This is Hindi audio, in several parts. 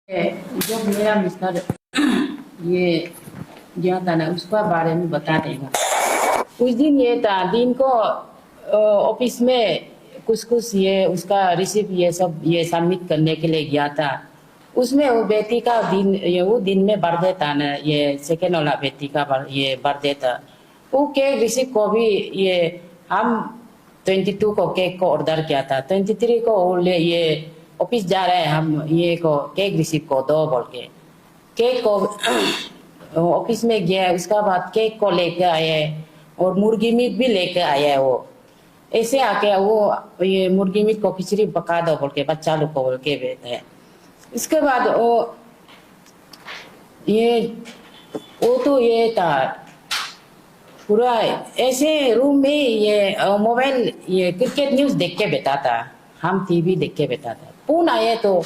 जब मेरा मिस्टर ये गया था ना, उसका बारे में बता देगा। उस दिन ये था, दिन को ऑफिस में कुछ कुछ ये उसका रिसिप्ट ये सब ये सबमिट करने के लिए गया था। उसमें वो बेटी का दिन ये वो दिन में बर्थडे था ना, ये सेकेंड वाला बेटी का ये बर्थडे था। वो केक रिसिप्ट को भी ये हम 22 को केक को ऑर्डर किया था। 23 को वो ले ये ऑफिस जा रहे हैं हम, ये को केक रिसिप्ट को दो बोल के केक को ऑफिस में गया। उसका बाद केक को लेके आए और मुर्गी मीट भी लेके आया। वो ऐसे आके वो ये मुर्गी मीट को खिचड़ी पका दो बोल के बच्चा लोग को बोल के बेटे हैं। इसके बाद वो तो ये था पूरा ऐसे रूम में ये मोबाइल ये क्रिकेट न्यूज देख के बैठा था, हम टीवी देख के बैठा था। फोन आए तो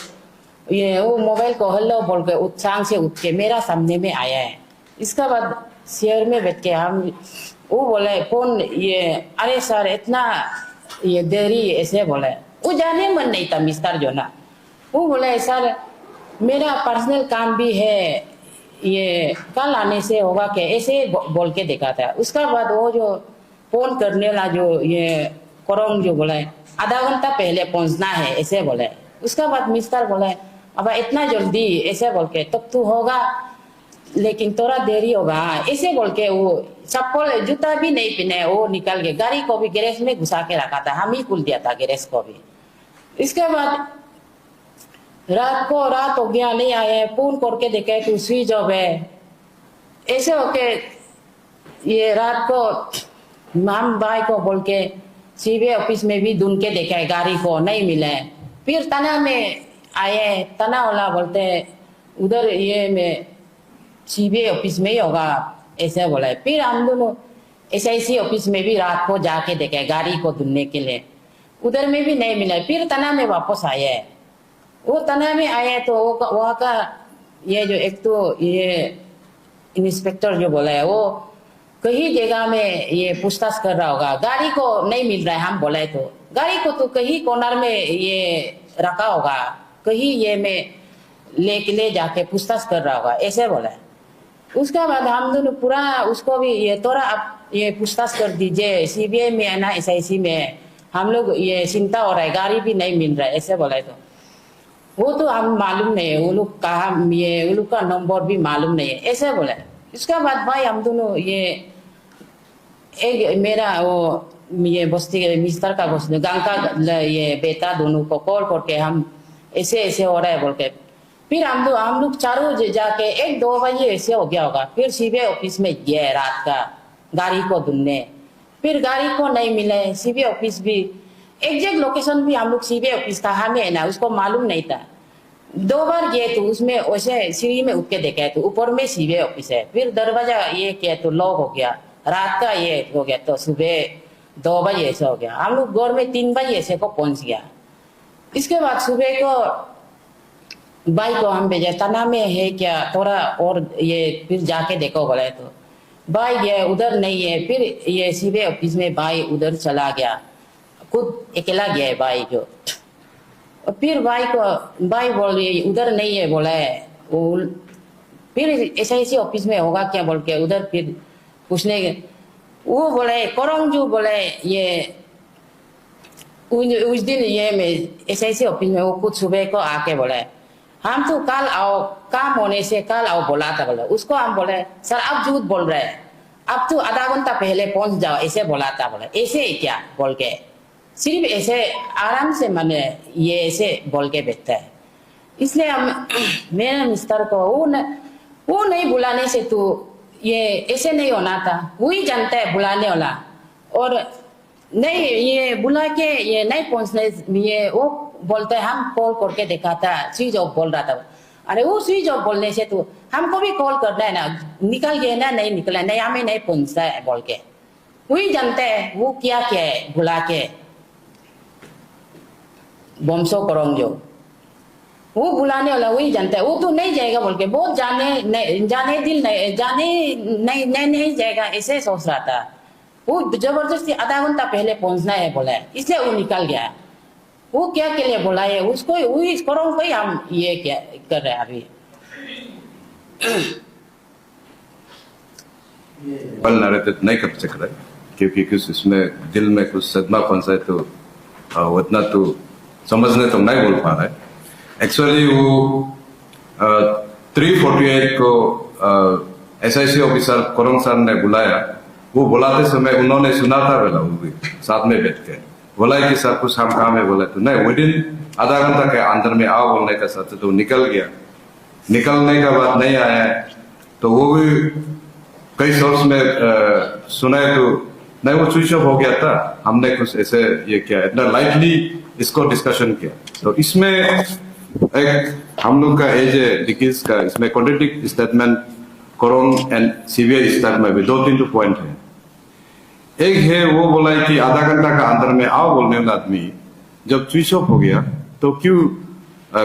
ये वो मोबाइल को हेलो बोल के उत्साह से उठ के मेरा सामने में आया है। इसका बाद शेयर में बैठ के हम वो बोले फोन ये अरे सर इतना ये देरी ऐसे बोले। वो जाने मन नहीं था मिस्टर जो ना, वो बोले सर मेरा पर्सनल काम भी है, ये कल आने से होगा क्या ऐसे बोल के देखा था। उसका बाद वो जो फोन करने वाला जो ये करोंग जो बोले आधा घंटा पहले पहुंचना है ऐसे बोले। उसका बाद मिस्टर बोले अब इतना जल्दी ऐसे बोल के तब तो होगा लेकिन थोड़ा देरी होगा ऐसे बोल के वो चप्पल जूता भी नहीं पहने, वो निकल गए। गाड़ी को भी गैरेज में घुसा के रखा था, हम ही खुल दिया था गैरेज को भी। इसके बाद रात हो गया नहीं आए, फोन करके देखे तो स्विच ऑफ है। ऐसे होके ये रात को हम भाई को बोल के सीबीआई ऑफिस में भी ढूंढ के देखे, गाड़ी को नहीं मिले। फिर तना में आए, तना वाला बोलते उधर ये में सीबीआई ऑफिस में ही होगा ऐसे बोला। फिर हम दोनों एसआईसी ऑफिस में भी रात को जाके देखे गाड़ी को ढूंढने के लिए, उधर में भी नहीं मिला। फिर तना में वापस आए। वो तना में आए तो वहाँ का ये जो एक तो ये इंस्पेक्टर जो बोला है वो कहीं जगह में ये पूछताछ कर रहा होगा, गाड़ी को नहीं मिल रहा है। हम बोले तो गाड़ी को तो कहीं कॉर्नर में ये रखा होगा, कहीं ये में ले जाके पूछताछ कर रहा होगा ऐसे बोला। उसके बाद हम दोनों पूरा उसको भी ये थोड़ा आप ये पूछताछ कर दीजिए, सीबीआई में है ना एसआईसी में हम लोग ये चिंता हो रहा है, गाड़ी भी नहीं मिल रहा है ऐसे बोला। तो वो तो हम मालूम नहीं है, वो लोग कहा ये वो लोग का नंबर भी मालूम नहीं है ऐसे बोला। इसके बाद भाई हम दोनों ये एक मेरा वो ये बस्ती के मिस्टर का बस्ती गांव का ये बेटा दोनों को कॉल करके हम ऐसे ऐसे हो रहा है बोल के। फिर हम लोग चारों जाके 1-2 बजे ऐसे हो गया होगा। फिर सीबीआई ऑफिस में गए रात का गाड़ी को ढूंढने, फिर गाड़ी को नहीं मिले। सीबीआई ऑफिस भी एग्जैक्ट लोकेशन भी हम लोग सीबीआई ऑफिस कहाँ में है ना उसको मालूम नहीं था। 2 बार गए तो उसमें वैसे सीढ़ी में उठ के देखा तो ऊपर में सीबीआई ऑफिस है। फिर दरवाजा ये किया तो लॉक हो गया, रात का ये हो गया तो सुबह 2 बजे ऐसे हो गया। हम लोग घर में 3 बजे ऐसे को पहुंच गया। इसके बाद सुबह को भाई को हम भेजा तना में है क्या थोड़ा और ये फिर जाके देखो बोले। तो भाई गया उधर नहीं है। फिर ये सीबीआई ऑफिस में भाई उधर चला गया, खुद अकेला गया है भाई जो। और फिर भाई बोल उधर नहीं है बोला है वो। फिर एसआईसी ऑफिस में होगा क्या बोल के उधर फिर पूछने गए। वो बोले करोंग जो बोले ये उस दिन ये में एसआईसी ऑफिस में वो कुछ सुबह को आके बोले हम तो कल आओ, काम होने से कल आओ बोला था बोले। उसको हम बोले सर आप झूठ बोल रहे हैं, अब तो आधा घंटा पहले पहुंच जाओ ऐसे बोला था बोले। ऐसे ही क्या बोल के सिर्फ ऐसे आराम से मैंने ये ऐसे बोल के बैठता है। इसलिए हम मेरे मिस्टर को वो नहीं बुलाने से तो ये ऐसे नहीं होना था। वो ही जानता है बुलाने वाला, और नहीं ये बुला के ये नहीं पहुंचने ये वो बोलते हैं हम कॉल करके देखा था स्विच ऑफ बोल रहा था। अरे वो स्विच ऑफ बोलने से तो हमको भी कॉल करना है ना, निकल गए ना नहीं निकला नहीं हमें नहीं पहुंचता है बोल के वही जानते है वो क्या क्या है बुला के बमसो करोंग जो वो बुलाने वाला वही जानता है। वो तो नहीं जाएगा बोल के बहुत जाने दिल नहीं जाने नहीं जाएगा ऐसे सोच रहा था। वो जबरदस्ती आधा घंटा पहले पहुंचना है बोला, इसलिए वो निकल गया। वो क्या के लिए बुलाए उसको, वही करो भाई, हम ये क्या कर रहे हैं अभी। बल नरेटिव नहीं कर सक रहे क्योंकि कुछ इसमें दिल में कुछ सदमा फंसा है, तो उतना तो समझने तो नहीं बोल पा रहे। एक्चुअली वो 348 को SIC ऑफिसर कोरंग सर ने बुलाया। वो बुलाते समय उन्होंने सुना था बोला, वो भी साथ में बैठ के बोला कि सर कुछ हम काम है, बोला तो नहीं, विदिन आधा घंटा के अंदर में आओ बोलने का साथ तो निकल गया। निकलने का बाद नहीं आया तो वो भी कई सोर्स में सुना है तो नहीं, वो स्विच ऑफ हो गया था। हमने कुछ ऐसे ये किया, इतना लाइटली इसको डिस्कशन किया। तो इसमें एक हम लोग का एज डिकीज का इसमें contradict statement Korong and CBI statement में भी 2-3 पॉइंट है। एक है वो बोला है कि आधा घंटा का अंदर में आओ बोलने वाला आदमी जब स्विच ऑफ हो गया तो क्यों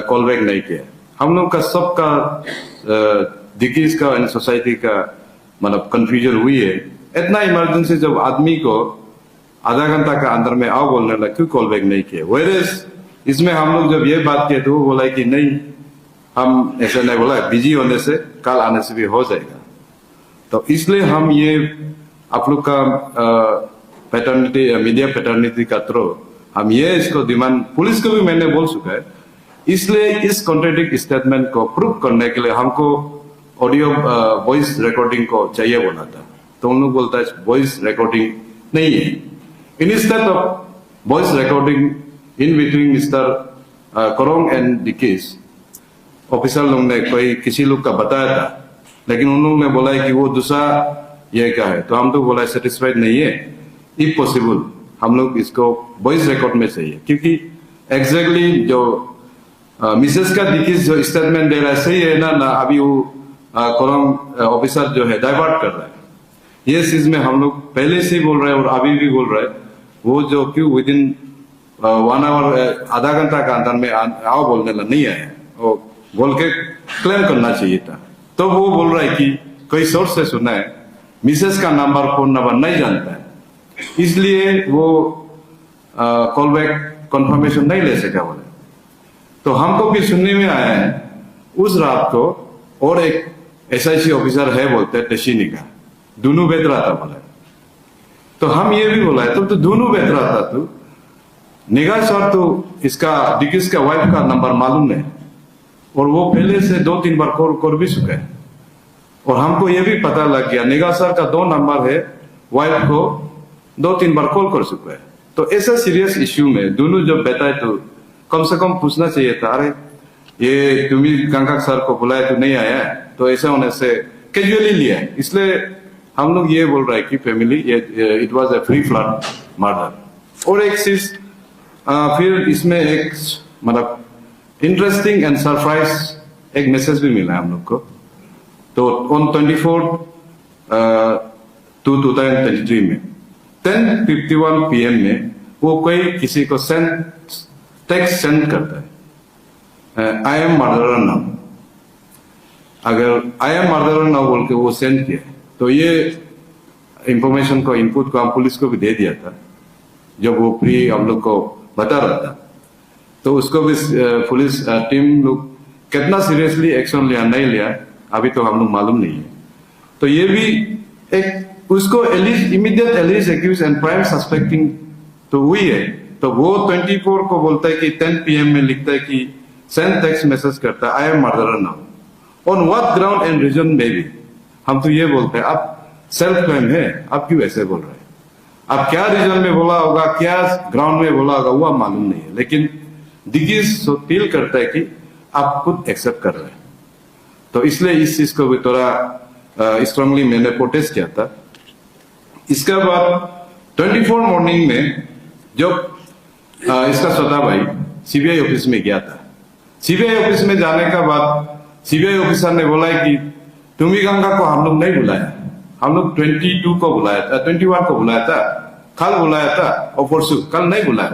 कॉल बैक नहीं किया। हम लोग का सबका डिकीज का एंड सोसाइटी का मतलब कंफ्यूजन हुई है। इतना इमरजेंसी जब आदमी को आधा घंटा का अंदर में आओ बोलने लगा, क्यों कॉल बैक नहीं किया। वेरेस इसमें हम लोग जब ये बात किए तो वो बोला कि नहीं, हम ऐसा नहीं बोला, बिजी होने से कल आने से भी हो जाएगा। तो इसलिए हम ये आप लोग का पैटर्निटी मीडिया पैटर्निटी का थ्रू हम ये इसको डिमांड, पुलिस को भी मैंने बोल चुका है। इसलिए इस कॉन्ट्रडिक्ट स्टेटमेंट को प्रूव करने के लिए हमको ऑडियो वॉइस रिकॉर्डिंग को चाहिए बोला था। तो उन लोग बोलता है वॉइस रिकॉर्डिंग नहीं है। Instead of voice recording in between mister Korong and डिकीज, ऑफिसर लोग ने कोई किसी लोग का बताया था, लेकिन उन लोगों ने बोला है कि वो दूसरा ये क्या है। तो हम तो बोला सेटिस्फाइड नहीं है, इफ पॉसिबल हम लोग इसको वॉइस रिकॉर्ड में चाहिए, क्योंकि एग्जैक्टली जो मिसेस का डिकीज जो स्टेटमेंट दे रहा है सही है ना अभी वो कोरोंग ऑफिसर जो है डाइवर्ट कर रहा है। ये चीज में हम लोग पहले से ही बोल रहे हैं और अभी भी बोल रहे हैं, वो जो क्यों विदिन 1 आवर आधा घंटा का अंदर में आओ बोलने लगा नहीं आया, वो बोल के क्लेम करना चाहिए था। तो वो बोल रहा है कि कोई सोर्स से सुना है, मिसेस का नंबर फोन नंबर नहीं जानता है, इसलिए वो कॉल बैक कंफर्मेशन नहीं ले सका बोले। तो हमको भी सुनने में आया है उस रात को और एक SIC ऑफिसर है बोलते हैं टशीनी का, दोनों बेच रहा था बोला। तो हम ये भी बोला है तो दोनों बेच रहा था, तो निगाह सर तो इसका डिकीज का वाइफ का नंबर मालूम है और वो पहले से 2-3 बार कॉल कर भी चुका है। और हमको ये भी पता लग गया निगाह सर का 2 नंबर है, वाइफ को 2-3 बार कॉल कर चुका है। तो ऐसा सीरियस इश्यू में दोनों जब बैठा है तो कम से कम पूछना चाहिए था, अरे ये तुम्हें कांका सर को बुलाया तो नहीं आया, तो ऐसा होने से कैजुअली लिया। इसलिए हम लोग ये बोल रहे हैं कि family it was a free flood murder. और एक चीज फिर इसमें एक मतलब इंटरेस्टिंग एंड सरप्राइज एक मैसेज भी मिला है हम लोग को। तो ऑन 24 2023 में 10:51 PM में वो कोई किसी को टेक्स्ट सेंड करता है, आई एम मर्डरर नाउ। अगर आई एम मर्डरर नाउ बोल के वो सेंड किया, तो ये इंफॉर्मेशन को इनपुट को हम पुलिस को भी दे दिया था जब वो प्री हम लोग को बता रहा था। तो उसको भी पुलिस टीम लोग कितना सीरियसली एक्शन लिया नहीं लिया अभी तो हम लोग मालूम नहीं है। तो ये भी एक उसको immediate alleged accused and prime suspecting तो हुई है। तो वो 24 को बोलता है कि 10 PM में लिखता है कि सेंड टेक्स्ट मैसेज करता है I am murderer now on what ground and reason may be. हम तो ये बोलते हैं आप सेल्फ क्लेम है, आप क्यों ऐसे बोल रहे हैं, आप क्या रीजन में बोला होगा, क्या ग्राउंड में बोला होगा वो मालूम नहीं है, लेकिन डिगीज तो फील करता है कि आप खुद एक्सेप्ट कर रहे हैं। तो इसलिए इस चीज को भी थोड़ा स्ट्रांगली मैंने प्रोटेस्ट किया था। इसके बाद 24 मॉर्निंग में जब इसका छोटा भाई CBI ऑफिस में गया था, CBI ऑफिस में जाने का बाद CBI ऑफिसर ने बोला है कि तुम्ही गंगा को हम लोग नहीं बुलाया, हम लोग 22 को बुलाया था, 21 को बुलाया था, कल बुलाया था और परसों कल नहीं बुलाया।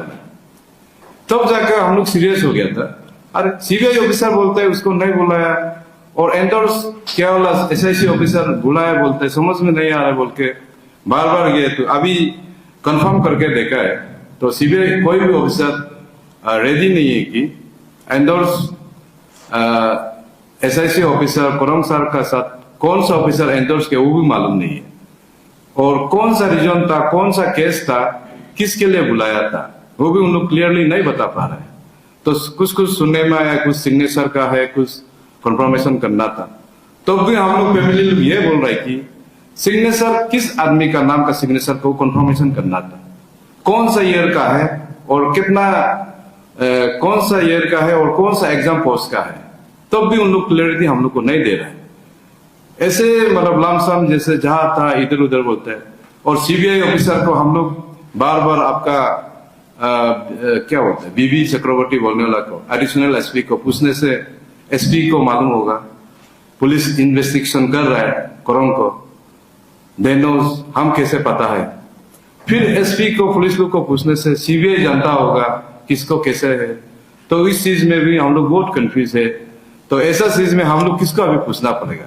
तब जाकर हम लोग सीरियस हो गया था, अरे CBI ऑफिसर बोलते है उसको नहीं बुलाया और एंडोर्स क्या वाला SIC ऑफिसर बुलाया बोलते समझ में नहीं आ रहा बोल के बार बार गए। तो अभी कंफर्म करके देखा है तो CBI कोई भी ऑफिसर रेडी नहीं है कि endorse SIC officer Korang sir का साथ कौन सा ऑफिसर एंडोर्स के वो भी मालूम नहीं है, और कौन सा रीजन था, कौन सा केस था, किसके लिए बुलाया था, वो भी उन लोग क्लियरली नहीं बता पा रहे हैं। तो कुछ कुछ सुनने में आया, कुछ सिग्नेचर का है, कुछ कंफर्मेशन करना था। तो भी हम लोग फैमिली लोग ये बोल रहे कि सिग्नेचर किस आदमी का नाम का सिग्नेचर को कंफर्मेशन करना था, कौन सा ईयर का है और कितना कौन सा ईयर का है और कौन सा एग्जाम पोस्ट का है, तो भी उन लोग क्लियरिटी हम लोग को नहीं दे रहे हैं। ऐसे मतलब लमसम जैसे जहां था इधर उधर बोलते हैं। और CBI ऑफिसर को हम लोग बार बार आपका क्या बोलते हैं, BB चक्रवर्ती बोलने वाला को, एडिशनल SP को पूछने से SP को मालूम होगा, पुलिस इन्वेस्टिगेशन कर रहा है कोरंग को, दे नोज, हम कैसे पता है। फिर SP को पुलिस लोग को पूछने से CBI जानता होगा किसको कैसे है। तो इस चीज में भी हम लोग बहुत कंफ्यूज है। तो ऐसा चीज में हम लोग किसको अभी पूछना पड़ेगा।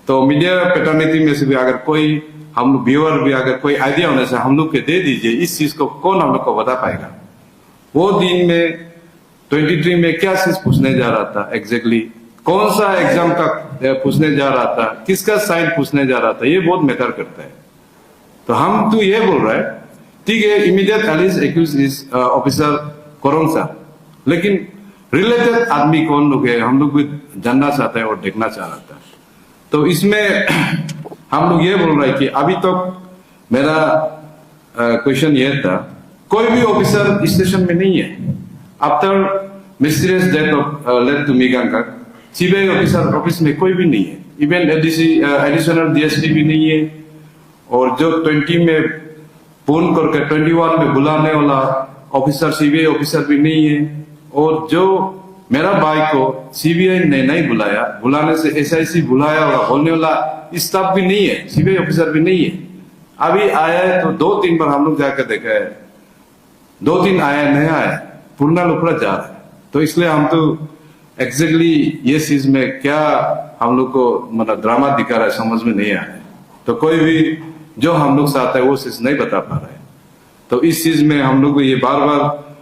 तो मीडिया पैटर्निटी में से भी अगर कोई हम लोग व्यूअर भी अगर कोई आइडिया होने से हम लोग के दे दीजिए, इस चीज को कौन हम लोग को बता पाएगा। वो दिन में 23 में क्या चीज पूछने जा रहा था एग्जैक्टली, कौन सा एग्जाम का पूछने जा रहा था, किसका साइन पूछने जा रहा था, ये बहुत मैटर करता है। तो हम तो ये बोल रहे हैं ठीक है, immediate alleged accused is officer Korang sir, लेकिन रिलेटेड आदमी कौन लोग है हम लोग भी जानना चाहते हैं और देखना चाह रहा था। तो इसमें हम लोग ये बोल रहे हैं कि अभी तक मेरा क्वेश्चन ये था, कोई भी ऑफिसर स्टेशन में नहीं है after mysterious death of late टू मीगांका। CBI ऑफिसर ऑफिस में कोई भी नहीं है, इवन एडिशनल DSP भी नहीं है, और जो 20 में फोन करके 21 में बुलाने वाला ऑफिसर CBI ऑफिसर भी नहीं है, और जो मेरा भाई को CBI ने नहीं बुलाया, बुलाने से SIC बुलाया होगा बोलने वाला स्टाफ भी नहीं है, CBI ऑफिसर भी नहीं है। अभी आया है तो 2-3 बार हम लोग जाकर देखा है, 2-3 आया नहीं आया, पूर्णा लुकड़ा जा रहा है। तो इसलिए हम तो एग्जैक्टली ये चीज में क्या हम लोग को मतलब ड्रामा दिखा रहा है समझ में नहीं आ रहा है। तो कोई भी जो हम लोग चाहता है वो चीज नहीं बता पा रहा है। तो इस चीज में हम लोग को ये बार बार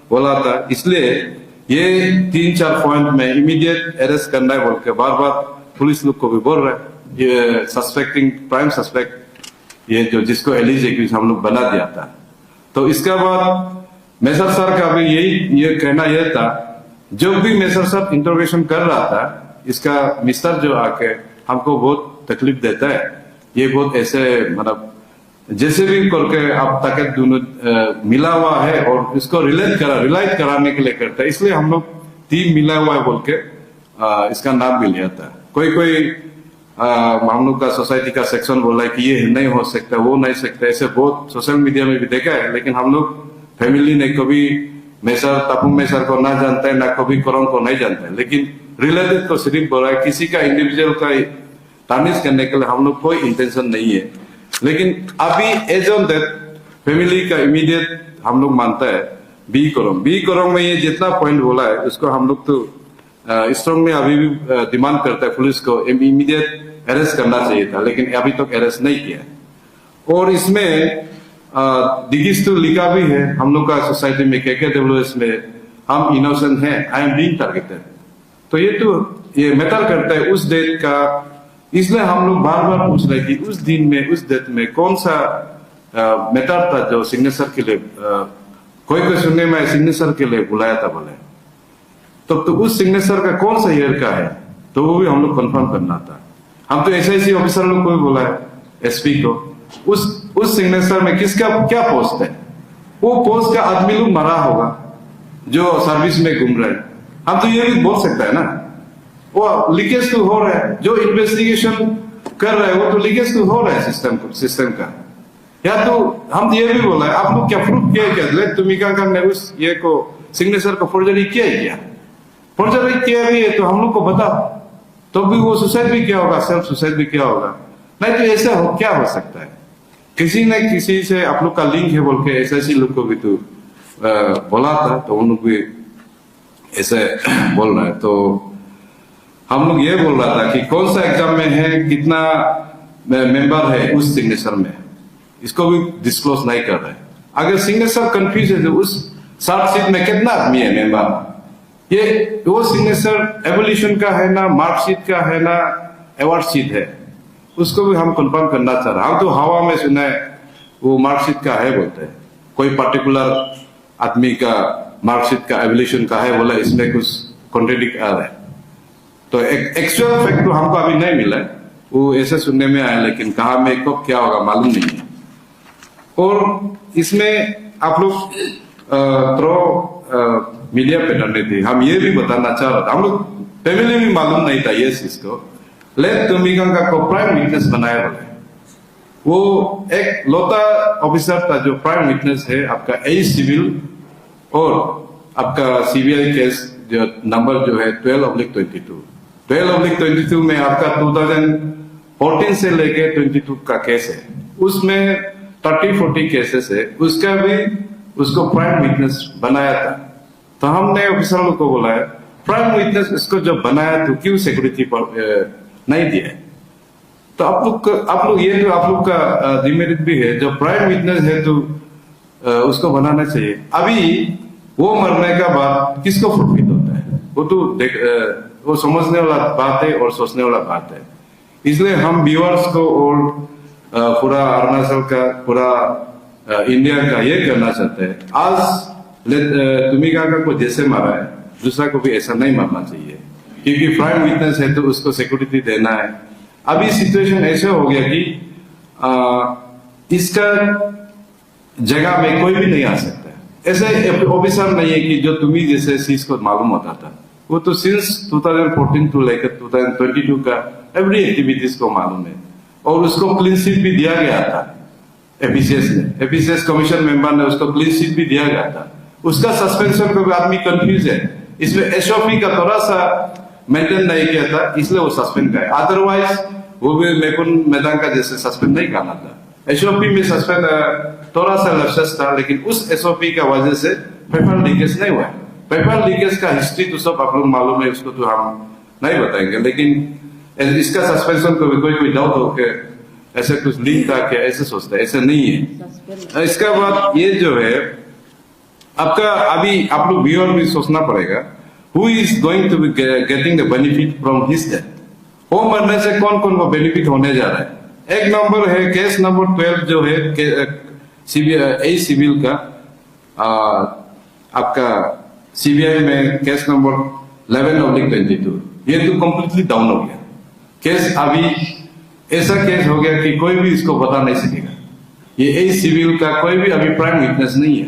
बोला था, इसलिए ये 3-4 पॉइंट में इमीडिएट अरेस्ट करना है बोल के बार बार पुलिस लोग को भी बोल रहा है। ये सस्पेक्टिंग प्राइम सस्पेक्ट ये जो जिसको एलिज एक्यूज हम लोग बना दिया था। तो इसके बाद मेसर सर का भी यही ये कहना यह था, जब भी मेसर सर इंटरोगेशन कर रहा था, इसका मिस्टर जो आके हमको बहुत तकलीफ देता है, ये बहुत ऐसे मतलब जैसे भी करके अब तक दोनों मिला हुआ है और इसको रिलाइट कराने के लिए करता है, इसलिए हम लोग टीम मिला हुआ है बोल के इसका नाम भी लिया था। कोई हम लोग का सोसाइटी का सेक्शन बोला है कि ये नहीं हो सकता, वो नहीं सकता, ऐसे बहुत सोशल मीडिया में भी देखा है। लेकिन हम लोग फैमिली ने कभी मेसर तपुम मेसर को ना जानता है, ना कभी कोरंग को नहीं जानता है, लेकिन रिलेटेड को सिर्फ बोला है, किसी का इंडिविजुअल का तानिश करने के लिए हम लोग कोई इंटेंशन नहीं है। लेकिन अभी एज ऑन दैट फैमिली का इमीडिएट हम लोग मानता है बी कोरंग में ये जितना पॉइंट बोला है उसको हम लोग तो स्ट्रांगली अभी भी डिमांड करता है पुलिस को इमीडिएट अरेस्ट करना चाहिए था, लेकिन अभी तक अरेस्ट नहीं किया। और इसमें दिगिस तो लिखा भी है हम लोग का सोसाइटी में KKWS में, हम इनोसेंट हैं, आई एम बीइंग टारगेटेड। तो ये मैटर करता है उस डेट का, इसलिए हम लोग बार बार पूछ रहे कि उस दिन में उस डेट में कौन सा मैटर था जो सिग्नेचर के लिए कोई सुनने में सिग्नेचर के लिए बुलाया था बोले। तो उस सिग्नेचर का कौन सा ईयर का है, तो वो भी हम लोग कंफर्म करना था। हम तो SIC ऑफिसर लोग को भी बोला है, SP को, उस सिग्नेचर में किसका क्या पोस्ट है, वो पोस्ट का आदमी लोग मरा होगा जो सर्विस में घूम रहे हैं। हम तो ये भी बोल सकता है ना, वो लीकेज तो हो रहा है, जो इन्वेस्टिगेशन कर रहा है वो तो लीकेज तो हो रहा है सिस्टम का। या तो हम ये भी बोला है, आप लोग क्या प्रूफ किया क्या लेट तुमिका ने उस ये को सिग्नेचर को फोर्जरी किया ही क्या, फोर्जरी किया भी है तो हम लोग को बता, तो भी वो सुसाइड भी किया होगा, सेल्फ सुसाइड भी किया होगा। नहीं तो ऐसा क्या हो सकता है, किसी न किसी से आप लोग का लिंक है बोल के SIC लोग को भी तो बोला था, तो उन लोग भी ऐसे बोल रहे हैं। तो हम लोग ये बोल रहा था कि कौन सा एग्जाम में है, कितना मेंबर है उस सिग्नेचर में, इसको भी डिस्क्लोज नहीं कर रहे हैं। अगर सिग्नेचर कंफ्यूज है तो उस चार्जशीट में कितना आदमी है मेंबर, ये वो सिग्नेचर एवोल्यूशन का है ना, मार्कशीट का है ना, अवार्ड शीट है, उसको भी हम कंफर्म करना चाह रहे हैं। हम तो हवा में सुना है वो मार्कशीट का है बोलते हैं, कोई पर्टिकुलर आदमी का मार्कशीट का एवोल्यूशन का है बोला, इसमें कुछ कॉन्ट्रेडिक्ट आ रहा है। तो एक्चुअल फैक्ट तो हमको अभी नहीं मिला है, वो ऐसे सुनने में आया, लेकिन कहाँ में कब क्या होगा मालूम नहीं है। और इसमें आप लोग थ्रो मीडिया पे डरने थे, हम ये भी बताना चाह रहे थे, हम लोग फैमिली में मालूम नहीं था ये चीज को। लेट तुमिकांगा को प्राइम विटनेस बनाया बोले, वो एक लोता ऑफिसर था जो प्राइम विटनेस है आपका ए सिविल और आपका सीबीआई केस जो नंबर जो है 12/22 में आपका 2014 से लेके 22 का केस है, उसमें 30-40 केसेस है, उसका भी उसको प्राइम विटनेस बनाया था। तो हमने ऑफिसर लोग को बोला है प्राइम विटनेस इसको जब बनाया तो क्यों सिक्योरिटी पर नहीं दिया है। तो आप लोग ये जो आप लोग का डिमेरिट भी है, जो प्राइम विटनेस है तो उसको बनाना चाहिए। अभी वो मरने का बाद किसको प्रॉफिट होता है, वो तो वो समझने वाला बात है और सोचने वाला बात है। इसलिए हम व्यूअर्स को और पूरा अरुणाचल का पूरा इंडिया का ये करना चाहते हैं, आज तुमिकांगा को जैसे मारा है दूसरा को भी ऐसा नहीं मारना चाहिए, क्योंकि प्राइम विटनेस है तो उसको सिक्योरिटी देना है। अभी सिचुएशन ऐसा हो गया कि इसका जगह में कोई भी नहीं आ सकता, ऐसे ऑफिसर नहीं है कि जो तुम्ही जैसे चीज को मालूम होता था, वो तो सिंस 2014 टू लेकर 2022 का एवरी एक्टिविटीज को मालूम है, और उसको क्लीन शीट भी दिया गया था एपीसीएस ने, एपीसीएस कमीशन मेंबर ने उसको क्लीन शीट भी दिया गया था। उसका सस्पेंशन को भी आदमी कंफ्यूज है, इसमें एसओपी का थोड़ा सा मेंटेन नहीं किया था, इसलिए वो सस्पेंड का है। अदरवाइज वो भी मेकुन मैदान का जैसे सस्पेंड नहीं करना था। एसओपी में सस्पेंड थोड़ा सा लफ्ज था, लेकिन उस एसओपी का वजह से पेपर लीकेज नहीं हुआ। पेपर लीकेज का हिस्ट्री तो सब आप लोग मालूम है, उसको तो हम नहीं बताएंगे, लेकिन इसका सस्पेंशन को भी कोई डाउट हो के ऐसे कुछ लिंक था क्या, ऐसे सोचता है, ऐसे नहीं है। इसका बाद ये जो है आपका, अभी आप लोग व्यूअर भी सोचना पड़ेगा, who is going to be getting the benefit from his death. वो मरने से कौन कौन को बेनिफिट होने जा रहा है। एक नंबर है केस नंबर 12 जो है सीबीआई सिविल का, आपका सीबीआई में केस नंबर 11/22, ये तो कंप्लीटली डाउन हो गया केस। अभी ऐसा केस हो गया कि कोई भी इसको बता नहीं सकेगा। ये ए सिविल का कोई भी अभी प्राइम विटनेस नहीं है।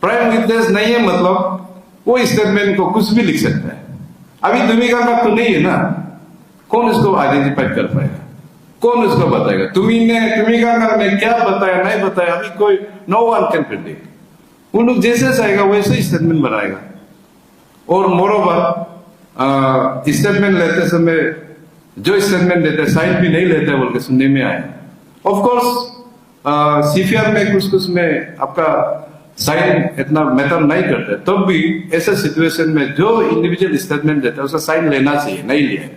प्राइम विटनेस नहीं है मतलब वो स्टेटमेंट को कुछ भी लिख सकता है। अभी तुमिकांगा तो नहीं है ना, कौन इसको आइडेंटिफाई कर पाएगा, कौन इसको बताएगा। तुमिकांगा ने क्या बताया नहीं बताया, अभी कोई नो वन कैन प्रेडिक्ट। वो लोग जैसे चाहेगा वैसे स्टेटमेंट बनाएगा। और मोरोवर स्टेटमेंट लेते समय जो स्टेटमेंट देते साइन भी नहीं लेते बोल के सुनने में आया। ऑफ कोर्स सीफीआर में कुछ में आपका साइन इतना मैटर नहीं करते, तब भी ऐसे सिचुएशन में जो इंडिविजुअल स्टेटमेंट देता है उसका साइन लेना चाहिए, नहीं लिया।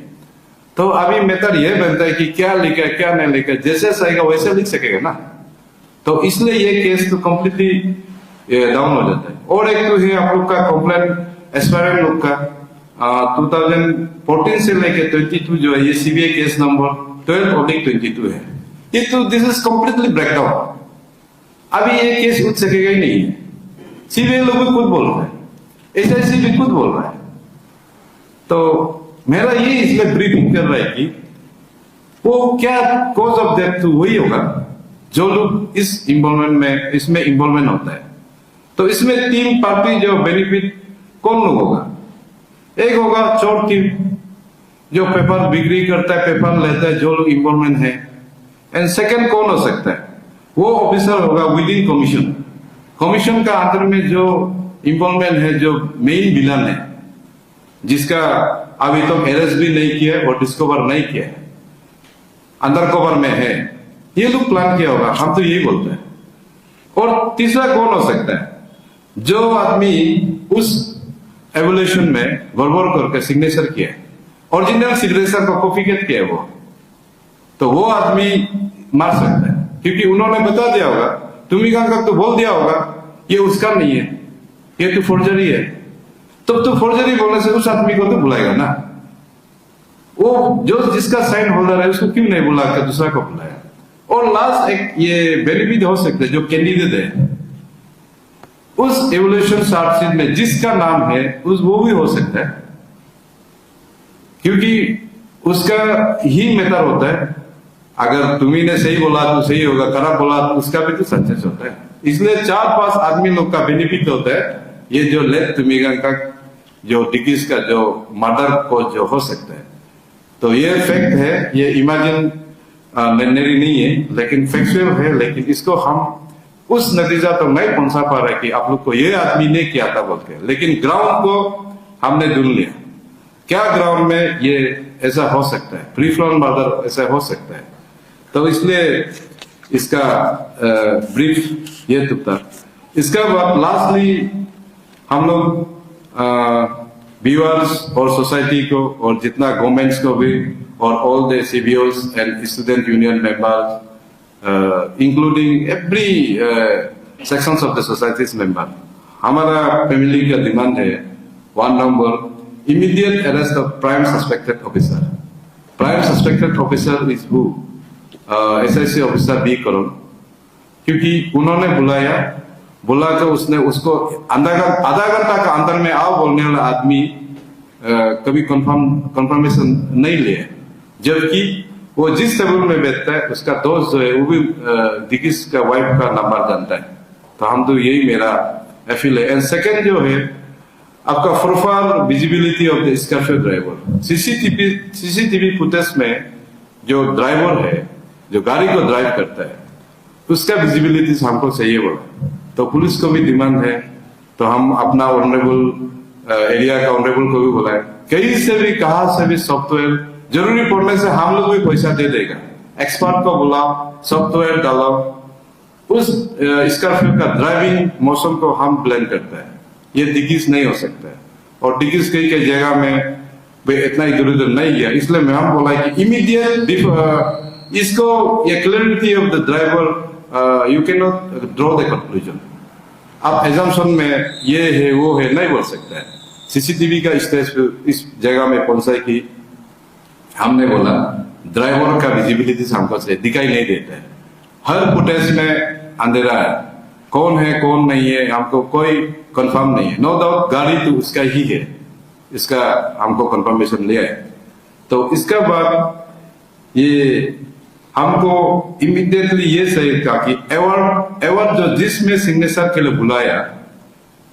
तो अभी मैटर यह बनता है कि क्या लिखा है क्या नहीं लिखा, जैसे चाहेगा वैसे लिख सकेगा ना। तो इसलिए ये केस तो कंप्लीटली डाउन हो जाता है। और एक तो है आप लोग का कंप्लेंट एस्पायरेंट लोग का 2014 से लेके 22 जो है, ये सीबीआई केस नंबर 12/22 है। ये तो दिस इज कंप्लीटली ब्रेकडाउन। अभी ये केस उठ सकेगा ही नहीं है। सीबीआई लोग भी खुद बोल रहे हैं, एसआईसी भी खुद बोल रहा है। तो मेरा ये इसलिए ब्रीफिंग कर रहा है कि वो क्या कॉज ऑफ डेथ तो वही होगा जो लोग इस इन्वॉल्वमेंट में इसमें इन्वॉल्वमेंट होता है। तो इसमें 3 पार्टी जो बेनिफिट कौन लोग होगा। एक होगा चोर टीम जो पेपर बिक्री करता है, पेपर लेता है, जो लोग इन्वॉल्वमेंट है। एंड सेकंड कौन हो सकता है, वो ऑफिसर होगा विद इन कमीशन। कमीशन का अंदर में जो इन्वॉल्वमेंट है, जो मेन विलन है, जिसका अभी तक अरेस्ट भी नहीं किया और डिस्कवर नहीं किया है, अंडर कवर में है, ये लोग प्लान किया होगा, हम तो यही बोलते हैं। और तीसरा कौन हो सकता है, जो आदमी उस एवोल्यूशन में गड़बड़ करके सिग्नेचर किया, ओरिजिनल सिग्नेचर को कॉपीकेट किया वो, तो वो आदमी मार सकता है, क्योंकि उन्होंने बता दिया होगा, तुमिकांगा तो बोल दिया होगा ये उसका नहीं है, ये तो फोर्जरी है। तब तो फोर्जरी बोलने से उस आदमी को तो बुलाएगा ना, वो जो जिसका साइन होल्डर है उसको क्यों नहीं बुला कर दूसरा को बुलाया। और लास्ट एक ये बेनिफिट हो सकता है, जो कैंडिडेट है उस एवोल्यूशन चार्जशीट में जिसका नाम है उस वो भी हो सकता है, क्योंकि उसका ही मैटर होता है। अगर तुम्ही ने सही बोला तो सही होगा, खराब बोला तो उसका भी तो सक्सेस होता है। इसलिए 4-5 आदमी लोग का बेनिफिट होता है। ये जो लेट तुमिगा का जो डिकीज का जो मर्डर को जो हो सकता है, तो ये फैक्ट है, ये इमेजिन नहीं है लेकिन फैक्चुअल है। लेकिन इसको हम उस नतीजा तो नहीं पहुंचा पा रहे कि आप लोग को ये आदमी ने किया था बोल के, लेकिन ग्राउंड को हमने ढूंढ लिया। क्या ग्राउंड में ये ऐसा हो सकता है, प्री-प्लान मर्डर ऐसा हो सकता है। तो इसलिए इसका ब्रीफ ये था। इसका बाद लास्टली हम लोग व्यूअर्स और सोसाइटी को और जितना गवर्नमेंट्स को भी और all the CBOs and student union members including every sections of the societies member, हमारा फैमिली का डिमांड है 1 number immediate arrest of prime suspected officer. Prime suspected officer is who SIC officer B करोड़, क्योंकि उन्होंने बुलाकर उसने उसको आधा घंटा का अंदर में आओ बोलने वाला आदमी कभी कंफर्मेशन नहीं लिए, जबकि वो जिस टेबल में बैठता है उसका दोस्त जो है वो भी डिकीज का वाइफ का नंबर जानता है। तो हम तो यही मेरा अपील है। एंड सेकेंड जो है आपका profile visibility of the Scorpio driver. CCTV footage में जो ड्राइवर है, जो गाड़ी को ड्राइव करता है, उसका विजिबिलिटी हमको चाहिए बोला। तो पुलिस को भी डिमांड है, तो हम अपना ऑनरेबल एरिया का ऑनरेबल को भी बुलाए, कहीं से भी कहा से भी सॉफ्टवेयर जरूरी पड़ने से हम लोग भी पैसा दे देगा, एक्सपर्ट को बुलाओ, सॉफ्टवेयर डालो, उस स्कॉर्पियो का ड्राइविंग मौसम को हम प्लान करता है। ये डिकीज नहीं हो सकता है, और डिकीज कई कई जगह में इतना इधर उधर नहीं गया, इसलिए मैं हम बोला कि इमीडिएट इसको ये clarity of the driver you can not draw the conclusion. आप एजम्पशन में ये है वो है नहीं बोल सकता है। सीसीटीवी का स्टेज इस जगह में पहुंचा कि हमने बोला ड्राइवर का विजिबिलिटी हमको से दिखाई नहीं देता है, हर फुटेज में अंधेरा है, कौन है कौन नहीं है हमको कोई कंफर्म नहीं है। नो डाउट गाड़ी तो उसका ही है, इसका हमको कंफर्मेशन लिया है। तो इसका बाद ये हमको इमीडिएटली ये सही था कि एवॉर्ड जो जिसमें सिग्नेचर के लिए बुलाया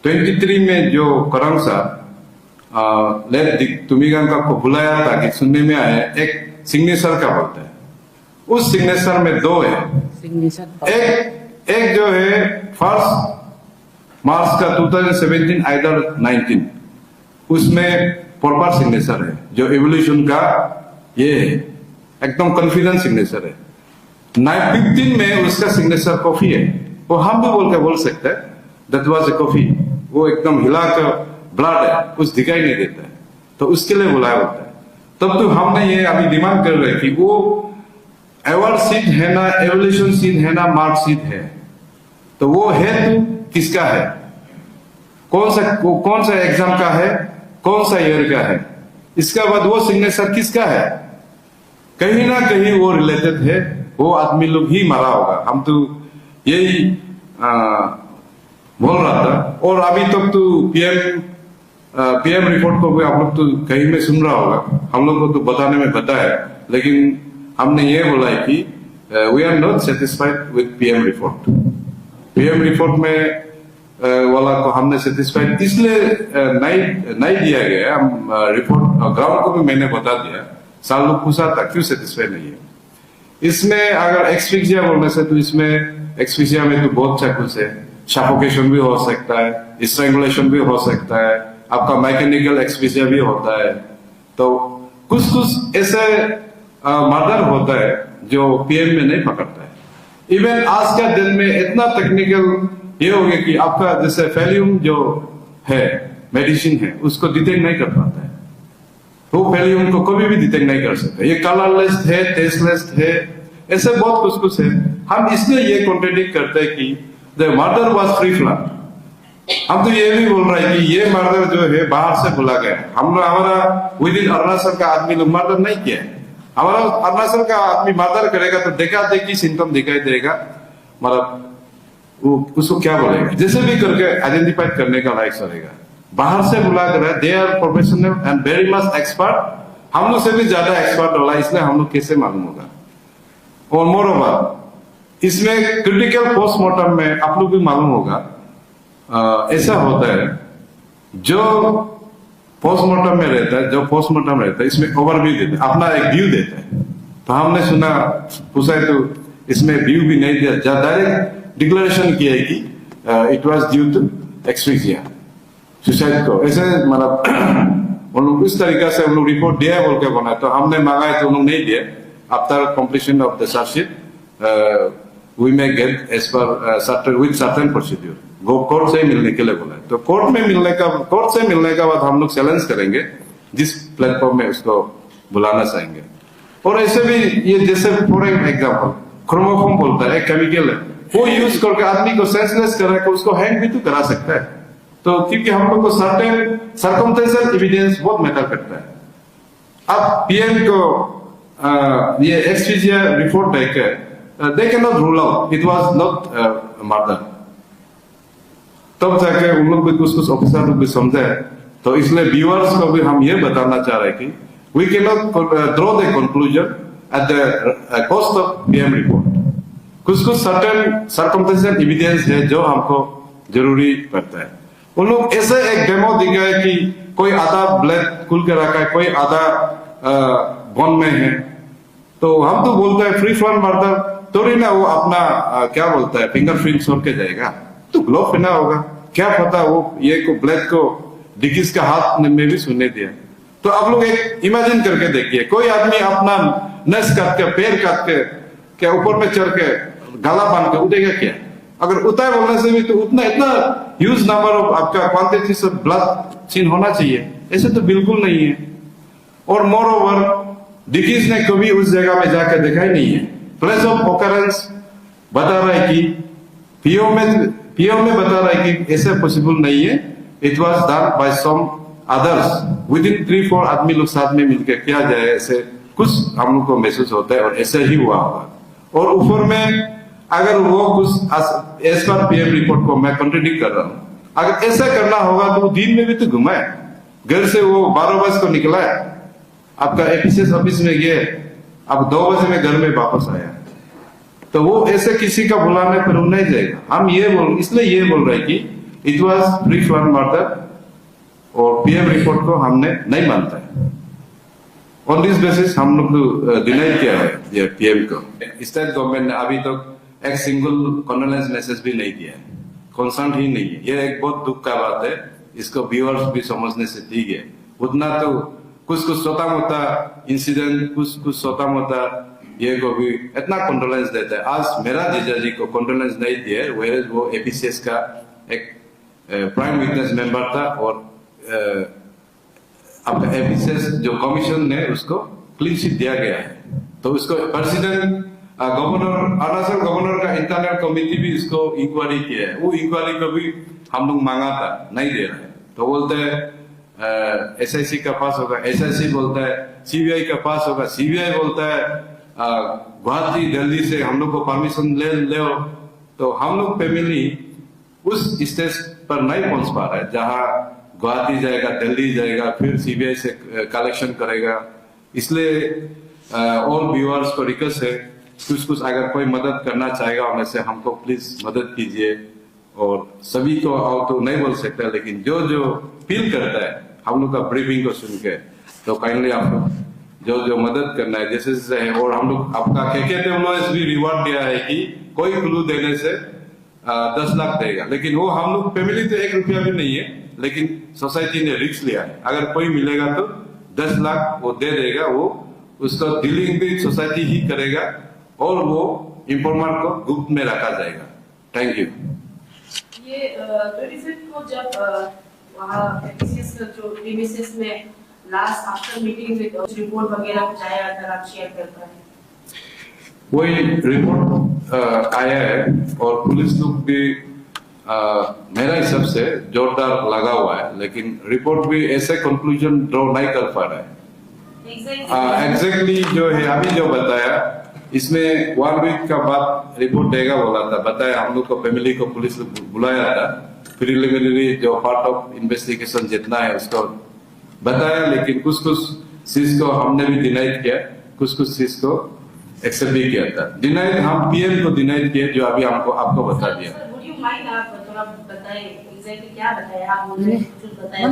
23 में जो करंग साहब तुमिगांका को बुलाया था कि सुनने में आया एक सिग्नेचर का बोलता है, उस सिग्नेचर में 2 है। एक जो है 1 मार्च का 2017 आइडल 19, उसमें प्रॉपर सिग्नेचर है, जो एवोल्यूशन का ये है, एकदम कॉन्फिडेंस सिग्नेचर है। 15 में उसका सिग्नेचर कॉफी है, वो हम भी बोल सकते हैं दैट वाज अ कॉफी, वो एकदम हिला कर ब्लड है, कुछ दिखाई नहीं देता है, तो उसके लिए बुलाया होता है। तब तो हमने ये अभी डिमांड कर रहे कि वो अवार्ड सीट है ना, एवोल्यूशन सीट है ना, मार्क सीट है, तो वो है तो किसका है, कौन सा एग्जाम का है, कौन सा ईयर का है, इसका बाद वो सिग्नेचर किसका है, कहीं ना कहीं वो रिलेटेड है, वो आदमी लोग ही मरा होगा। हम तो यही बोल रहा था। और अभी तक तो पीएम रिपोर्ट को भी आप लोग तो कहीं में सुन रहा होगा, हम लोग को तो बताने में पता है, लेकिन हमने ये बोला है कि we are not satisfied with PM report. PM report में वाला को हमने सेटिस्फाइड इसलिए नहीं दिया गया। हम रिपोर्ट ग्राउंड को भी मैंने बता दिया, साल लोग पूछा था क्यों सेटिस्फाइड नहीं है। इसमें अगर एक्सफिक्सिया बोलने से तो इसमें एक्सफिक्सिया में तो बहुत सा कुछ है, सफोकेशन भी हो सकता है, स्ट्रैंगुलेशन भी हो सकता है, आपका मैकेनिकल एक्सफिक्सिया भी होता है। तो कुछ ऐसे मर्डर होता है जो पीएम में नहीं पकड़ता है। इवन आज का दिन में इतना टेक्निकल ये हो गया कि आपका जैसे फेलियम जो है मेडिसिन है उसको डिटेक्ट नहीं कर पाता है, वो फेलियम को कभी भी डिटेक्ट नहीं कर सकता। ये कलरलेस है, टेस्टलेस है, ऐसे बहुत कुछ है। हम इसलिए ये कॉन्ट्रडिक्ट करते हैं कि the murder was free flood, हम तो ये भी बोल रहे हैं कि ये मर्डर जो है बाहर से बुला गया। हम हमारा विद इन अरुणाचल का आदमी लोग मर्डर नहीं किया है। हमारा अरुणाचल का आदमी मर्डर करेगा तो देखा देखी सिम्टम दिखाई देगा, मतलब वो उसको क्या बोलेगा, जैसे भी करके आइडेंटिफाई करने का लायक रहेगा। बाहर से बुला कर they are professional and very much expert. हम लोग से भी ज्यादा एक्सपर्ट वाला, इसलिए हम लोग कैसे मालूम होगा। और मोर ओवर इसमें क्रिटिकल पोस्टमार्टम में आप लोग भी मालूम होगा, ऐसा होता है जो पोस्टमार्टम में रहता है, जो पोस्टमार्टम रहता है इसमें ओवरव्यू देता है, अपना एक व्यू देता है। तो हमने सुना पूछा तो इसमें व्यू भी नहीं दिया, डायरेक्ट डिक्लेरेशन किया है कि it was due to asphyxia, suicide को। ऐसे मतलब उन लोग इस तरीका से उन लोग रिपोर्ट दिया बोल के बनाए, तो हमने मांगा है तो उन लोग नहीं दिए। After completion of the chargesheet we may get as per with certain procedure, वो कोर्ट से मिलने के लिए बोला है। तो कोर्ट से मिलने का बाद हम लोग चैलेंज करेंगे, जिस प्लेटफॉर्म में उसको बुलाना चाहेंगे। और ऐसे भी ये जैसे फॉर एग्जाम्पल क्रोमोफोम बोलता है, एक केमिकल है, वो यूज करके आदमी को सेंसलेस कर उसको हैंग भी तो करा सकता है। तो क्योंकि हम लोग को सर्टेन सर्कमस्टेंशियल एविडेंस बहुत मैटर करता है। अब पीएम को ये एक्सफिजिया रिपोर्ट देकर they can not rule out it was not murder. तब जाके उन लोग भी कुछ ऑफिसर लोग भी समझे। तो इसलिए व्यूअर्स को भी हम ये बताना चाह रहे हैं कि we can not draw the conclusion at the cost of PM report. कुछ सर्टेन सर्कमस्टेंशियल एविडेंस है जो हमको जरूरी पड़ता है। उन लोग ऐसे एक डेमो दिखाए कि कोई आधा ब्लेड खुल के रखा है, कोई आधा गन में है, तो हम तो बोलते हैं फ्री फ्रॉम मर्डर, थोड़ी ना वो अपना क्या बोलता है फिंगरप्रिंट छोड़ के जाएगा, तो ग्लोव पहना होगा, क्या पता वो ये को ब्लेड को डिकीज का हाथ में भी सुनने दिया। तो आप लोग एक इमेजिन करके देखिए, कोई आदमी अपना नस काट के पैर काट के क्या ऊपर में चढ़ के गला बांध के उठेगा क्या? अगर उतार बोलने से भी तो उतना इतना ह्यूज नंबर ऑफ आपका क्वांटिटी ऑफ ब्लड सीन होना चाहिए, ऐसे तो बिल्कुल नहीं है। और मोर ओवर डिकीज ने कभी उस जगह में जाकर देखा ही नहीं है। प्लेस ऑफ ऑकरेंस बता रहा है कि पीओ में बता रहा है कि ऐसे पॉसिबल नहीं है, it was done by some others within 3-4 आदमी लोग साथ में मिलकर किया जाए, ऐसे कुछ हम लोग को महसूस होता है और ऐसा ही हुआ होगा। और ऊपर में अगर वो कुछ एज पर पीएम रिपोर्ट को मैं कॉन्ट्रडिक्ट कर रहा हूं, अगर ऐसा करना होगा तो वो दिन में भी तो घुमाए, घर से वो 12 बजे को निकला है, आपका एपीसीएस ऑफिस में गया, अब 2 बजे में घर में वापस आया, तो वो ऐसे किसी का बुलाने पर वो नहीं जाएगा। हम इसलिए ये बोल रहे हैं कि it was free from murder और पीएम रिपोर्ट को हमने नहीं मानता है। ऑन दिस बेसिस हम लोग डिनाई किया है ये पीएम को। स्टेट गवर्नमेंट ने अभी तक एक सिंगल कंडोलेंस मैसेज भी नहीं दिया है, कंसर्न ही नहीं है। ये एक बहुत दुख का बात है, इसको व्यूअर्स भी समझने से ठीक है। उतना तो कुछ छोटा मोटा इंसिडेंट, कुछ छोटा मोटा ये को भी इतना कंडोलेंस देता है। आज मेरा जीजा जी को कंडोलेंस नहीं दिया, वेयर वो एपीसीएस का एक प्राइम विटनेस मेंबर था और अब एपीसीएस जो कमीशन ने उसको क्लीन चिट दिया गया है। तो उसको प्रेसिडेंट गवर्नर अरुणाचल गवर्नर का इंटरनल कमेटी भी इसको इंक्वायरी किया है, वो इंक्वायरी को भी हम लोग मांगा था, नहीं दे रहे। तो बोलते हैं एसआईसी का पास होगा, एसआईसी बोलता है सीबीआई का पास होगा, सीबीआई बोलता है गुवाहाटी दिल्ली से हम लोग को परमिशन ले लो। तो हम लोग फैमिली उस स्टेज पर नहीं पहुंच पा रहा है जहां गुवाहाटी जाएगा, दिल्ली जाएगा, फिर सीबीआई से कलेक्शन करेगा। इसलिए ऑल व्यूअर्स को रिक्वेस्ट है, कुछ अगर कोई मदद करना चाहेगा उनमें से हमको प्लीज मदद कीजिए। और सभी को तो नहीं बोल सकता, लेकिन जो फील करता है हम लोग का ब्रीफिंग को सुन के, तो काइंडली आप लोग जो मदद करना है जैसे जैसे है। और हम लोग आपका KK भी रिवॉर्ड दिया है कि कोई क्लू देने से 10 लाख देगा, लेकिन वो हम लोग फैमिली तो 1 रुपया भी नहीं है, लेकिन सोसाइटी ने रिस्क लिया है। अगर कोई मिलेगा तो 10 लाख वो दे देगा, वो उसका डीलिंग भी सोसाइटी ही करेगा और वो इंफॉर्मर को गुप्त में रखा जाएगा। Thank you. ये 25 को जब वहाँ एपीसीएस जो प्रीमिसेस में लास्ट आफ्टर मीटिंग में रिपोर्ट वगैरह जाया, अगर आप शेयर कर पाए। वही रिपोर्ट आया है और पुलिस लोग भी मेरा हिसाब से जोरदार लगा हुआ है, लेकिन रिपोर्ट भी ऐसे कंक्लूजन ड्रॉ नहीं कर पा रहा है। एग्जैक्टली जो है अभी जो बताया, इसमें 1 वीक का बाद रिपोर्ट देगा बोला था, बताया हम लोग को, फैमिली को पुलिस बुलाया था, प्रिलिमिनरी जो पार्ट ऑफ इन्वेस्टिगेशन जितना है उसको बताया, लेकिन कुछ कुछ चीज को हमने भी डिनाइड किया, कुछ कुछ चीज को एक्सेप्ट भी किया था। डिनाइड हम पीएम को डिनाइड किया, जो अभी हमको आपको बता दिया। आप थोड़ा बताएं एग्जैक्टली क्या बताया, आप मुझे कुछ बताएं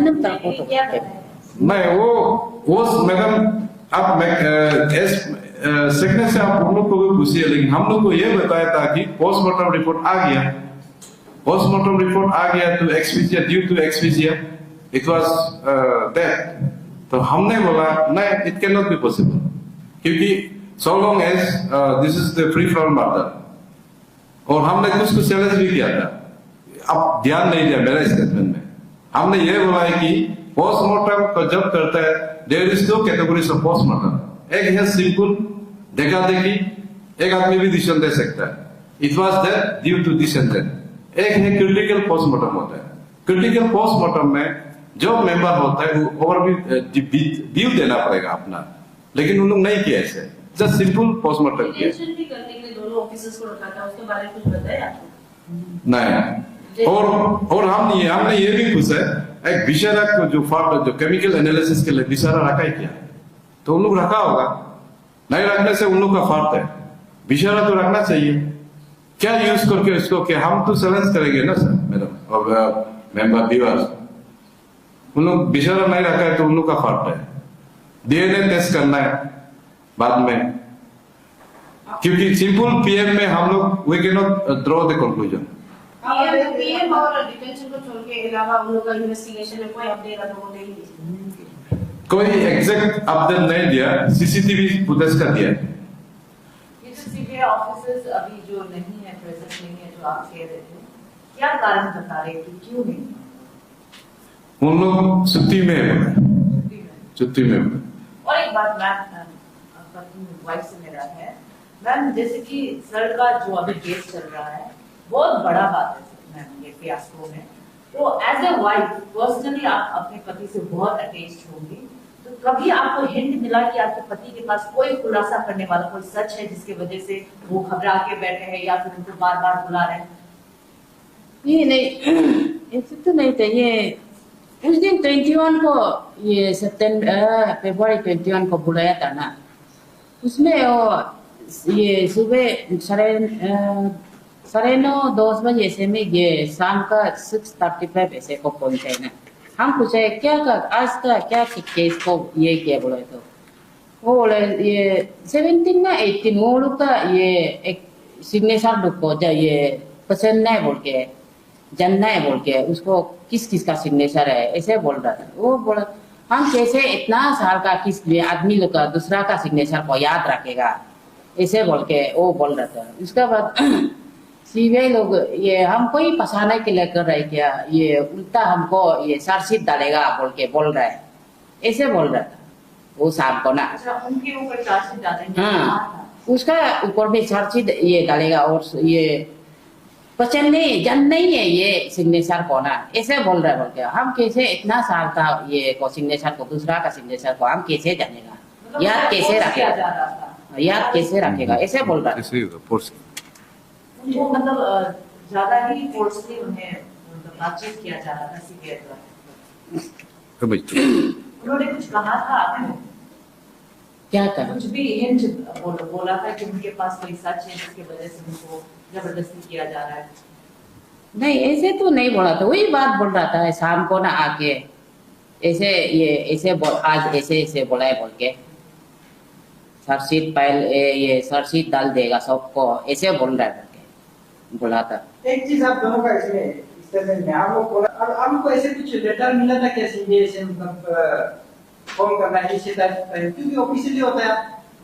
क्या बताया। नहीं वो मैडम आप सेकंड से आप हम लोग को भी पूछिए, लेकिन हम लोग को ये बताया था कि पोस्टमार्टम रिपोर्ट आ गया, पोस्टमार्टम रिपोर्ट आ गया तो asphyxia, due to asphyxia it was death. तो हमने बोला नहीं, it can not be possible, क्योंकि so long as this is the free from murder, और हमने कुछ कुछ चैलेंज भी किया था। अब ध्यान नहीं दिया मेरा स्टेटमेंट में, हमने ये बोला है कि पोस्टमार्टम को जब करता है there is 2 categories of postmortem. एक है सिंपल देखा देखी, एक आदमी भी डिसीजन दे सकता है, it was death due to this and that. एक है क्रिटिकल पोस्टमार्टम होता है। क्रिटिकल पोस्टमार्टम में जो मेंबर होता है वो और भी व्यू देना पड़ेगा अपना, लेकिन उन लोग नहीं किया ऐसे, जस्ट सिंपल पोस्टमार्टम किया। भी करने के लिए दोनों ऑफिसर्स को रखा था, उसके बारे में कुछ बताया आपको? नहीं, और हमने ये भी पूछा है, एक विषारक को जो केमिकल एनालिसिस के लिए विषारा रखा है क्या, तो उन लोग रखा होगा, नहीं रखने से उन लोग का फर्क है, विषारा तो रखना चाहिए। क्या यूज करके उसको, क्या हम तो चैलेंज करेंगे ना सर मैडम और मेंबर व्यूअर्स, उन लोग विषारा नहीं रखा है तो उन लोग का फर्क है। डीएनए टेस्ट करना है बाद में, क्योंकि सिंपल पीएम में हम लोग we can not draw the conclusion. PM और डिटेंशन को छोड़ के अलावा उन लोग का इन्वेस्टिगेशन में कोई अपडेट आप लोगों ने नहीं, कोई एग्जैक्ट अपडेट नहीं दिया, सीसीटीवी फुटेज का दिया। ये जो सीबीआई ऑफिसर्स अभी जो नहीं है, प्रेजेंट नहीं है, जो आप कह रहे थे, क्या कारण बता रहे कि क्यों नहीं? उन लोग छुट्टी में है, छुट्टी में। और एक बात मैम, वाइफ से मेरा है मैम, जैसे कि सर का जो अभी केस चल रहा है बहुत बड़ा बात है मैम, ये फियास्को में, तो एज ए वाइफ पर्सनली आप अपने पति से बहुत अटैच्ड होंगी, तो कभी आपको हिंट मिला कि आपके पति के पास कोई खुलासा करने वाला कोई सच है जिसकी वजह से वो घबरा के बैठे हैं या फिर उनको बार बार बुला रहे हैं? ये नहीं, ऐसे तो नहीं था। ये उस दिन 21 को, ये फरवरी 21 को बुलाया था ना, उसमें ये सुबह 9:30 बजे से में ये शाम का 6:35 ऐसे को पहुंचे ना। हम पूछे क्या आज का क्या केस को ये क्या बोले, तो वो बोले ये 17 ना 18 वो लोग का ये एक सिग्नेचर लोग को ये पसंद नहीं बोल के, जानना है बोल के, उसको किस किस का सिग्नेचर है ऐसे बोल रहा था। वो बोला हम कैसे इतना साल का किस आदमी लोग का दूसरा का सिग्नेचर को याद रखेगा, ऐसे बोल के वो बोल रहा था। उसके बाद सीबीआई लोग ये हमको ही फंसाने के लिए कर रहे क्या, ये उल्टा हमको ये चार्जशीट डालेगा बोल रहा है, ऐसे बोल रहा था वो शाम को ना। अच्छा, उनके ऊपर चार्जशीट डालेंगे? हाँ, उसका ऊपर भी चार्जशीट ये डालेगा, और ये पसंद नहीं जन नहीं है ये सिग्नेचर को ना, ऐसे बोल रहा हम कैसे इतना साल का ये को सिग्नेचर को दूसरा का सिग्नेचर को हम कैसे जानेगा, याद कैसे रखेगा, याद कैसे रखेगा, ऐसे बोल रहा है। उनको मतलब ज्यादा ही फोर्सली उन्हें बातचीत किया जा रहा था सीबीआई द्वारा। उन्होंने कुछ कहा था आपको? क्या कर कुछ भी हिंट बोला था कि उनके पास कोई सच है जिसकी वजह से उनको जबरदस्ती किया जा रहा है? नहीं, ऐसे तो नहीं बोला था, वही बात बोल रहा था शाम को ना आके ऐसे ये ऐसे आज ऐसे बोला है बोल के, चार्जशीट ये चार्जशीट डाल देगा सबको, ऐसे बोल रहा है बोला था। एक चीज आप दोनों का इसमें स्टेटमेंट में आपको ऐसे कुछ लेटर मिला था क्या सीबीआई से, मतलब फोन करना है शिकायत, क्योंकि ऑफिशियली होता है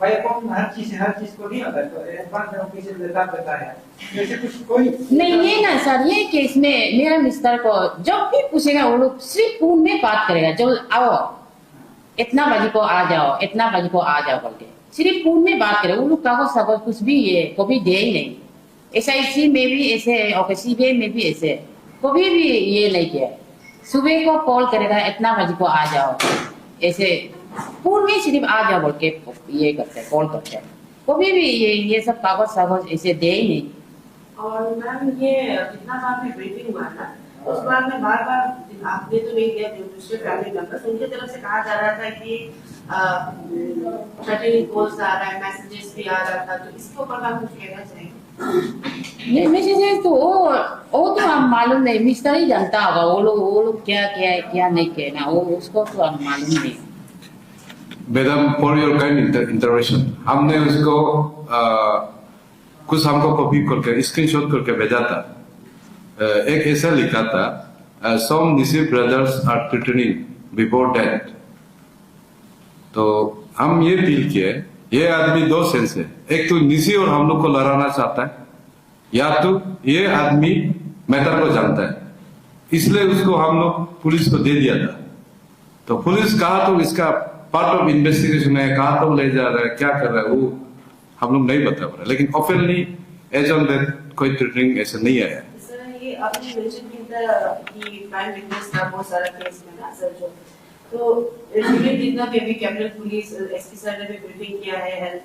भाई कौन हर चीज को नहीं होता, तो एडवांस में ऑफिशियल लेटर बताया ऐसे कुछ कोई नहीं है ना सर। ये केस में मेरा मिस्टर को जब भी पूछेगा वो लोग सिर्फ फोन में बात करेगा, जब आओ इतना बजे को आ जाओ, इतना बजे को आ जाओ बोल के सिर्फ फोन में बात करेगा। वो लोग कागज कुछ भी ये कभी दे ही नहीं। SIC में भी ऐसे और CBI में भी ऐसे कभी भी ये नहीं किया। सुबह को कॉल करेगा, इतना बजे को आ जाओ, ऐसे फोन में सिर्फ आ जाओ बोल के ये करते हैं, कॉल करते हैं। कभी भी ये सब कागज सागज ऐसे दे ही नहीं। और मैम ये जितना बार भी ब्रीफिंग हुआ ना, उस बार में बार बार आपने तो नहीं किया, जो दूसरे फैमिली मेंबर्स उनकी तरफ से कहा जा रहा था कि थ्रेटनिंग कॉल्स आ रहा है, मैसेजेस भी आ रहा था, तो इसके ऊपर आप कुछ कहना चाहेंगे? नहीं, मैसेज तो वो तो हम मालूम नहीं, मिस्टर ही जानता होगा वो लोग क्या क्या है क्या नहीं किया ना, वो उसको तो हम मालूम नहीं। Madam for your kind intervention, हमने उसको कुछ हमको कॉपी करके स्क्रीनशॉट करके भेजा था। एक ऐसा लिखा था, सम निसी brothers are threatening before death. तो हम ये फील किए, ये आदमी दो सेंस है, एक तो निसी और हम लोग को लड़ाना चाहता है, या तो ये आदमी मैटर को जानता है, इसलिए उसको हम लोग पुलिस को दे दिया था। तो पुलिस कहा तो इसका पार्ट ऑफ इन्वेस्टिगेशन है, कहा तो ले जा रहा है, क्या कर रहा है वो हम लोग नहीं बता पा रहे, लेकिन ऑफिशियली एज ऑन दैट कोई थ्रेटनिंग ऐसा नहीं आया। सर ये आपने मेंशन किया था कि प्राइम विटनेस था बहुत सारा केस में ना सर, जो तो रिलेटेड जितना भी अभी कैपिटल पुलिस एसपी सर ने भी ब्रीफिंग किया है, एंड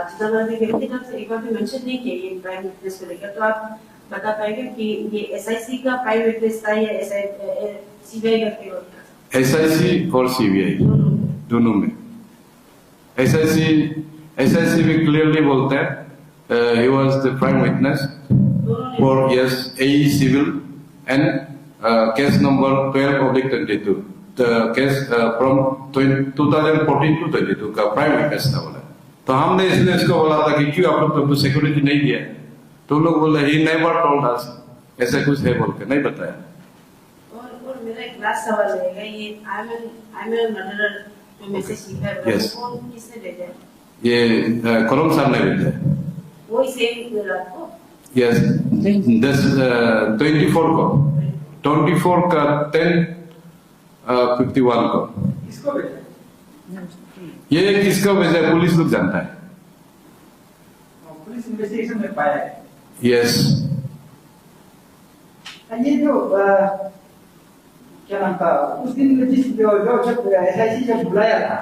जितना बार भी की तरफ से एक बार भी मेंशन नहीं किया ये प्राइम विटनेस को लेकर, तो आप बता पाएंगे कि ये एसआईसी का प्राइम विटनेस था या सीबीआई का केवल था? एसआईसी और सीबीआई दोनों में। एसआईसी भी क्लियरली बोलते हैं he was the prime witness for S AE civil and case number 12/22, the case from 2014 to 22 का प्राइम विटनेस था बोला। तो हमने इसलिए इसको बोला था कि क्यों आप लोग तो सिक्योरिटी नहीं दिया, तो लोग बोले ही नेवर टोल्ड अस, ऐसा कुछ है बोल के नहीं बताया। और मेरा एक लास्ट सवाल रहेगा, ये आई एम मर्डरर जो मैसेज लिखा है वो Yes. कौन किसने भेजा है? ये करम साहब ने भेजा है। वो ही सेम रात को? यस, 24 का 10:51 को। किसको भेजा? ये किसको भेजा है पुलिस लोग जानता है। पुलिस इन्वेस्टिगेशन में पाया है। यस, ये जो क्या नाम था उस दिन जब एसआईसी जब बुलाया था,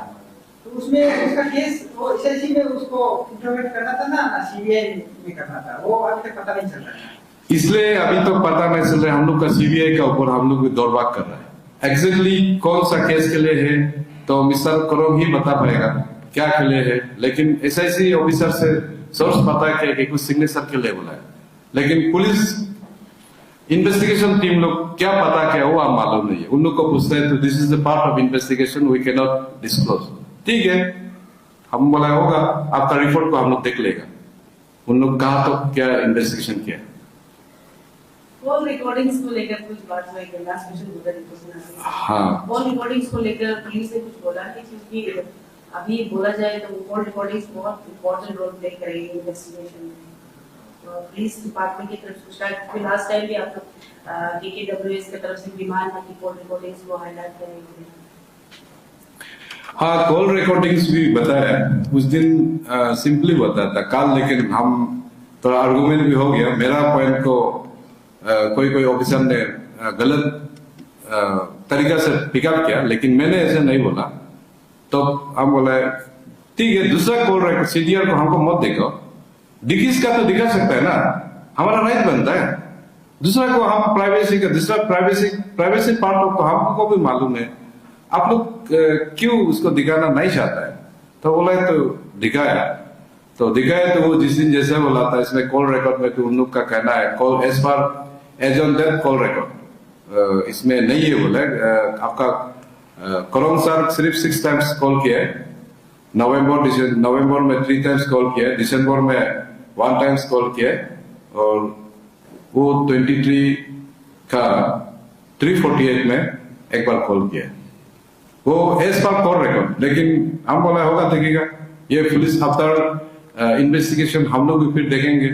तो उसमें उसका केस वो एसआईसी में उसको इंटरोगेट करना था ना सीबीआई में करना था, वो अभी तक पता नहीं चल रहा है। इसलिए अभी तो पता नहीं चल रहा है। हम लोग का सीबीआई का ऊपर हम लोग दौड़ भाग कर रहा है। एग्जैक्टली कौन सा केस के लिए है तो मिस्टर करोम ही बता पाएगा क्या के लिए है, लेकिन एसआईसी ऑफिसर से सोर्स पता है कि कुछ सिग्नेचर के लिए बोला है, लेकिन पुलिस इन्वेस्टिगेशन टीम लोग क्या पता क्या वो आप मालूम नहीं है। उन लोग को पूछते हैं तो this is the part of investigation, we can not disclose. ठीक है, हम बोला होगा आपका रिपोर्ट को हम लोग देख लेगा। उन लोग कहा तो क्या इन्वेस्टिगेशन किया। कॉल रिकॉर्डिंग्स को लेकर कुछ बात हुई है, लास्ट क्वेश्चन गुजर रिपोर्ट। हाँ, कॉल रिकॉर्डिंग्स को लेकर पुलिस ने कुछ बोला है, क्योंकि अभी बोला जाए तो कॉल रिकॉर्डिंग्स बहुत इंपॉर्टेंट रोल प्ले करेगी इन्वेस्टिगेशन में। तो पुलिस डिपार्टमेंट की तरफ से कुछ शायद लास्ट टाइम भी आप डीकेडब्ल्यूएस की तरफ से डिमांड है कि कॉल रिकॉर्डिंग्स को हाईलाइट करेंगे। हाँ, कॉल रिकॉर्डिंग्स भी बताया उस दिन, सिंपली बताया था कल, लेकिन हम थोड़ा आर्गुमेंट भी हो गया। मेरा पॉइंट को कोई ऑफिसर ने गलत तरीका से पिकअप किया, लेकिन मैंने ऐसे नहीं बोला। तो हम बोला ठीक है, दूसरा कॉल रिकॉर्ड सीडीआर को हमको मत देखो, डिकीज का तो दिखा सकता है ना, हमारा राइट बनता है। दूसरा को हम प्राइवेसी का, दूसरा प्राइवेसी पार्ट ऑफ हमको भी मालूम है, आप लोग क्यों उसको दिखाना नहीं चाहता है। तो बोला तो दिखाया, तो वो जिस दिन जैसे बोला था इसमें कॉल रिकॉर्ड में, तो उन लोग का कहना है call as per as on that call record इसमें नहीं है। बोले आपका करम सर सिर्फ 6 टाइम्स कॉल किया है, नवंबर में 3 टाइम्स कॉल किया है, दिसंबर में 1 टाइम्स कॉल किया है, और वो 23 का 3:48 में एक बार कॉल किया है। वो एज पर कॉल रिकॉर्ड, लेकिन हम बोला होगा देखिएगा ये पुलिस आफ्टर इन्वेस्टिगेशन हम लोग भी फिर देखेंगे